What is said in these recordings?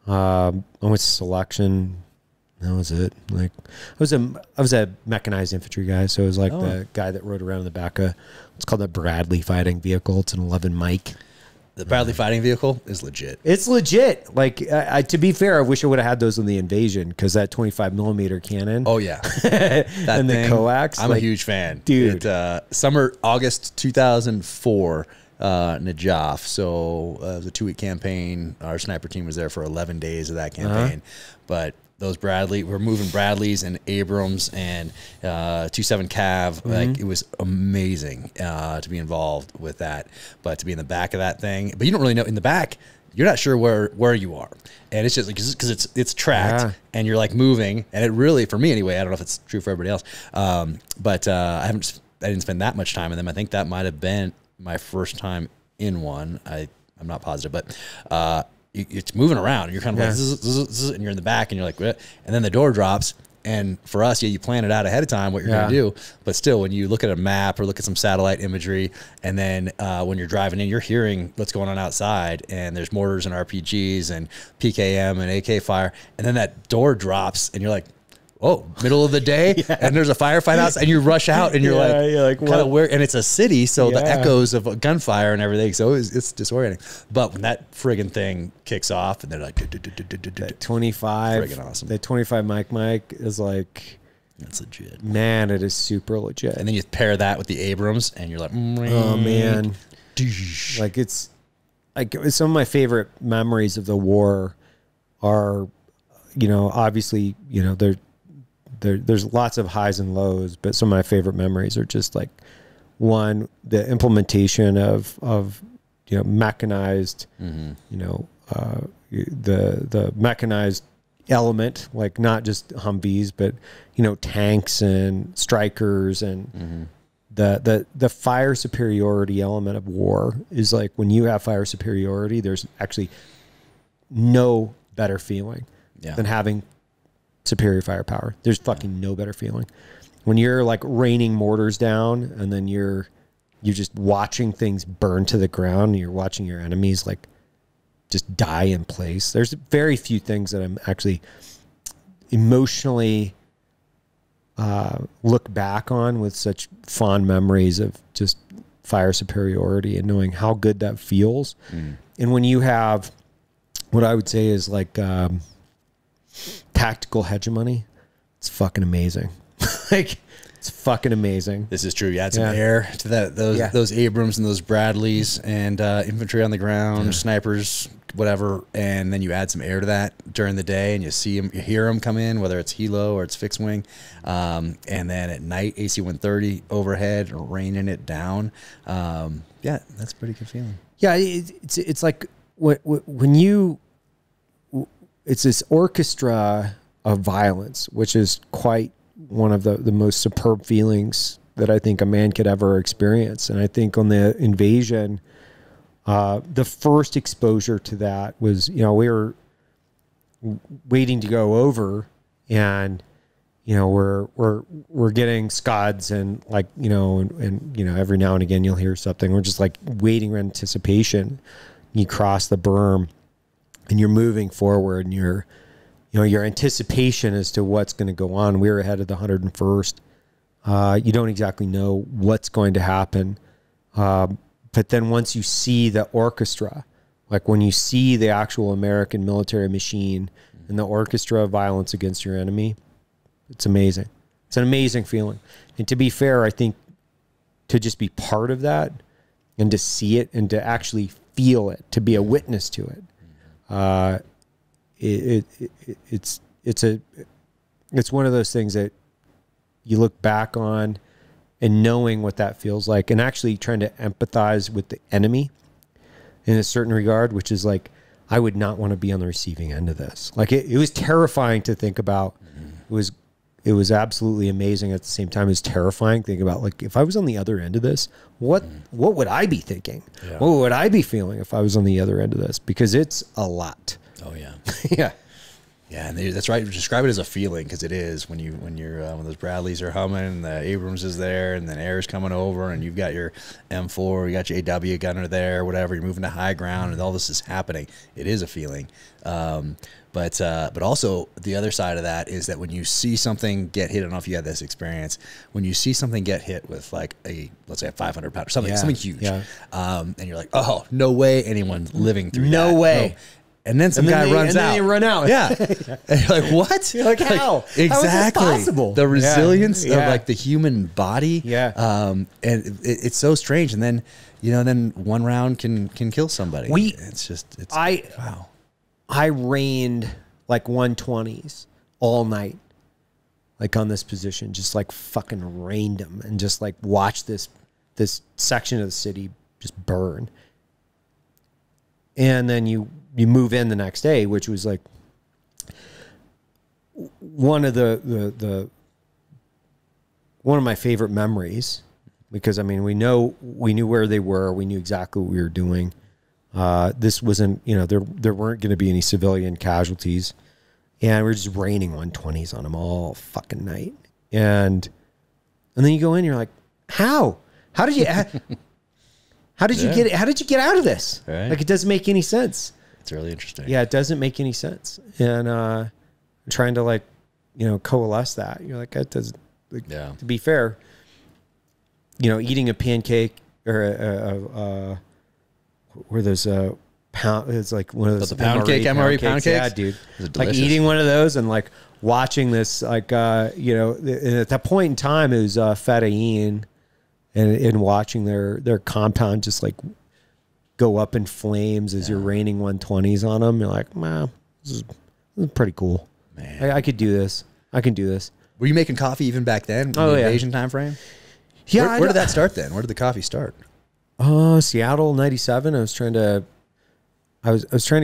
I went to selection. That was it. Like I was a mechanized infantry guy, so it was like the guy that rode around in the back of, it's called a Bradley fighting vehicle. It's an 11 mic. The Bradley fighting vehicle is legit. It's legit. Like, to be fair, I wish I would have had those in the Invasion, because that 25mm cannon. Oh yeah, and the coax. I'm a huge fan, dude. August 2004, Najaf. So it was a 2-week campaign. Our sniper team was there for 11 days of that campaign, but. Those we're moving Bradleys and Abrams and 27 Cav. Like, it was amazing to be involved with that, but to be in the back of that thing. But you don't really know in the back. You're not sure where you are, and it's just like because it's tracked and you're like moving, and it really, for me anyway, I don't know if it's true for everybody else, but I didn't spend that much time in them. I think that might have been my first time in one. I'm not positive, but. It's moving around. And you're kind of like, zzz, and you're in the back, and you're like, what? And then the door drops. And for us, you plan it out ahead of time what you're going to do. But still, when you look at a map or look at some satellite imagery, and then when you're driving in, you're hearing what's going on outside, and there's mortars and RPGs and PKM and AK fire, and then that door drops, and you're like, oh, middle of the day, and there's a firefight outside, and you rush out, and you're like kind of where, and it's a city, so the echoes of gunfire and everything, so it's disorienting. But when that friggin' thing kicks off, and they're like, that 25, friggin' awesome. That 25 mic is like, that's legit. Man, it is super legit. And then you pair that with the Abrams, and you're like, oh man, like it's like some of my favorite memories of the war are, you know, obviously, you know, there's lots of highs and lows, but some of my favorite memories are just like, one, the implementation of you know, mechanized, you know, the mechanized element, like not just Humvees, but, you know, tanks and strikers, and the fire superiority element of war is like, when you have fire superiority, there's actually no better feeling than having superior firepower. There's fucking no better feeling when you're like raining mortars down, and then you're just watching things burn to the ground, and you're watching your enemies like just die in place. There's very few things that I'm actually emotionally look back on with such fond memories of just fire superiority and knowing how good that feels. And when you have what I would say is like tactical hegemony, it's fucking amazing. Like, it's fucking amazing. This is true. You add some air to those Abrams and those Bradleys, and infantry on the ground, snipers, whatever, and then you add some air to that during the day, and you see them, you hear them come in, whether it's helo or it's fixed wing, and then at night, AC-130 overhead, raining it down. Yeah, that's a pretty good feeling. Yeah, it's like when you. It's this orchestra of violence, which is quite one of the most superb feelings that I think a man could ever experience. And I think on the Invasion, the first exposure to that was, you know, we were waiting to go over, and, you know, we're getting scods, and like, you know, and, you know, every now and again you'll hear something. We're just like waiting in anticipation. You cross the berm, and you're moving forward, and your anticipation as to what's going to go on. We're ahead of the 101st. You don't exactly know what's going to happen. But then once you see the orchestra, like when you see the actual American military machine and the orchestra of violence against your enemy, it's amazing. It's an amazing feeling. And to be fair, I think to just be part of that, and to see it, and to actually feel it, to be a witness to it, it's one of those things that you look back on, and knowing what that feels like, and actually trying to empathize with the enemy in a certain regard, which is like, I would not want to be on the receiving end of this. Like it was terrifying to think about. It was absolutely amazing at the same time. It was terrifying thinking about, like, if I was on the other end of this, what would I be thinking? Yeah. What would I be feeling if I was on the other end of this? Because it's a lot. Oh yeah. Yeah. Yeah, and that's right. Describe it as a feeling, because it is when those Bradleys are humming, and the Abrams is there, and then air's coming over, and you've got your M4, you got your AW gunner there, whatever. You're moving to high ground, and all this is happening. It is a feeling, but also the other side of that is that when you see something get hit, I don't know if you had this experience, when you see something get hit with like let's say a 500-pounder, something huge, and you're like, oh, no way anyone's living through that. No way. No. And then some guy runs out. And then they run out. Yeah. And you're like, what? You're like, how? Exactly. How is this possible? The resilience of like the human body. Yeah. And it's so strange. And then, then one round can kill somebody. Wow. I rained like 120s all night, like on this position, just like fucking rained them, and just like watched this section of the city just burn. And then you move in the next day, which was like one of one of my favorite memories, because I mean, we knew where they were, we knew exactly what we were doing. This wasn't, there weren't going to be any civilian casualties, and we're just raining 120s on them all fucking night. And then you go in, you're like, how did you? How did you get out of this? Right. Like, it doesn't make any sense. It's really interesting. Yeah, it doesn't make any sense. And I'm trying to coalesce that. You're like, that doesn't. Like, to be fair, eating a pancake or where there's a pound. It's like one of those the pound cake, MRE pound cakes. Yeah, dude. Like eating one of those and like watching this, like and at that point in time, it was Fedayeen. And watching their compound just like go up in flames as you're raining 120s on them, you're like, wow, this is pretty cool. Man, I could do this. I can do this. Were you making coffee even back then? In the invasion time frame? Yeah. Where did that start then? Where did the coffee start? Seattle, 97. I was trying to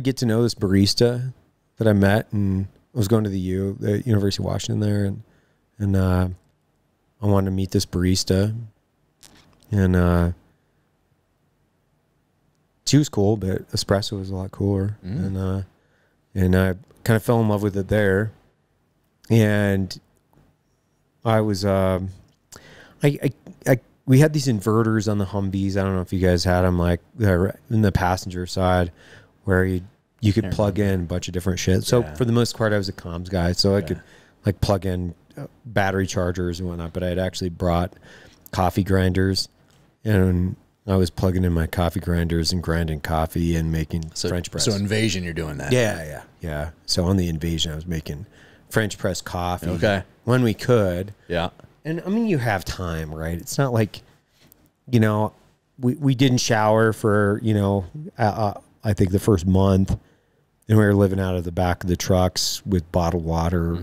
get to know this barista that I met, and I was going to the University of Washington there, and I wanted to meet this barista. And she was cool, but espresso was a lot cooler. And I kind of fell in love with it there. And I was we had these inverters on the Humvees. I don't know if you guys had them, like in the passenger side, where you could plug in a bunch of different shit. So for the most part, I was a comms guy, so I could like plug in battery chargers and whatnot. But I had actually brought coffee grinders. And I was plugging in my coffee grinders and grinding coffee and making French press. So Invasion, you're doing that. Yeah. So on the Invasion, I was making French press coffee. Okay. When we could. Yeah. And I mean, you have time, right? It's not like, we didn't shower for, I think the first month, and we were living out of the back of the trucks with bottled water.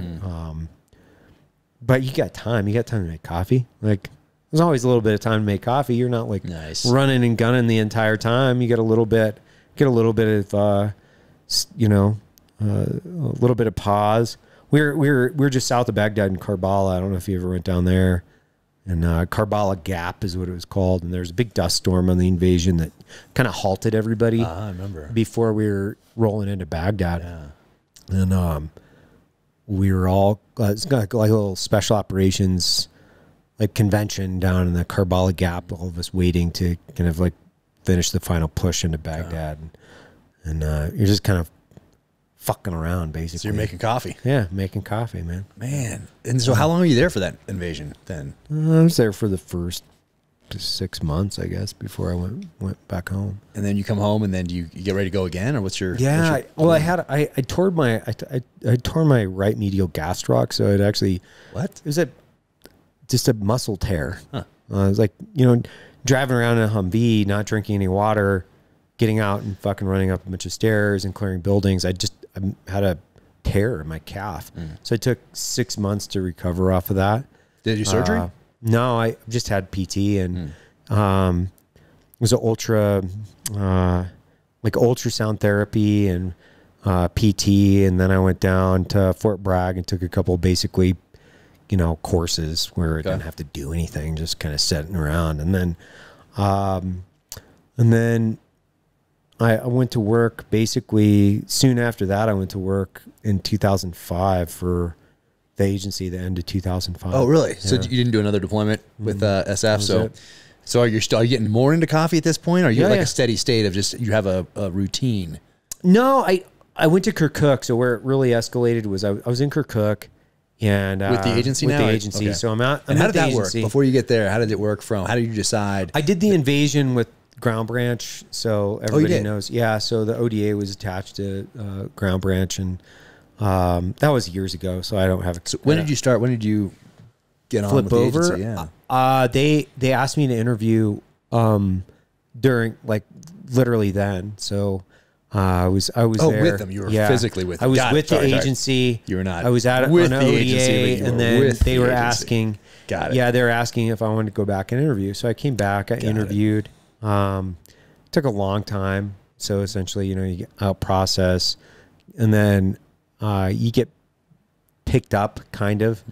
But you got time. You got time to make coffee. Like, there's always a little bit of time to make coffee. You're not like running and gunning the entire time. You get a little bit of, a little bit of pause. We're just south of Baghdad in Karbala. I don't know if you ever went down there. And Karbala Gap is what it was called. And there's a big dust storm on the Invasion that kind of halted everybody. I remember. Before we were rolling into Baghdad. Yeah. And we were all, it's like a little special operations like convention down in the Karbala Gap, all of us waiting to kind of like finish the final push into Baghdad. And you're just kind of fucking around, basically. So you're making coffee. Yeah, making coffee, man. Man. And so how long were you there for that Invasion then? I was there for the first 6 months, I guess, before I went back home. And then you come home, and then you get ready to go again, or what's your? Yeah, I tore my right medial gastroc, so it actually It was just a muscle tear. Huh. It was like, driving around in a Humvee, not drinking any water, getting out and fucking running up a bunch of stairs and clearing buildings. I had a tear in my calf. So it took 6 months to recover off of that. Did you do surgery? No, I just had PT, and it was an ultrasound therapy and PT. And then I went down to Fort Bragg and took a couple basically, courses where I didn't have to do anything, just kind of sitting around. And then I went to work basically soon after that. I went to work in 2005 for the agency, the end of 2005. Oh, really? Yeah. So you didn't do another deployment with SF? It. So are you getting more into coffee at this point? Or are you Yeah, a steady state of just, you have a routine? No, I went to Kirkuk. So where it really escalated was I was in Kirkuk. And with the agency now? With the agency. Okay. So I'm out. And how did that work? Before you get there, how did it work how did you decide? I did the invasion with Ground Branch, so everybody knows. Yeah, so the ODA was attached to Ground Branch, and that was years ago. So I don't have. So when did you start? When did you get on with the agency? Yeah. They asked me to interview during literally then. So I was there with them. You were physically with them. I was with the agency. You were not. I was at with an the ODA, agency, and then they were asking. Got it. Yeah, they were asking if I wanted to go back and interview. So I came back. I interviewed. Took a long time. So essentially, you get out process, and then you get picked up kind of.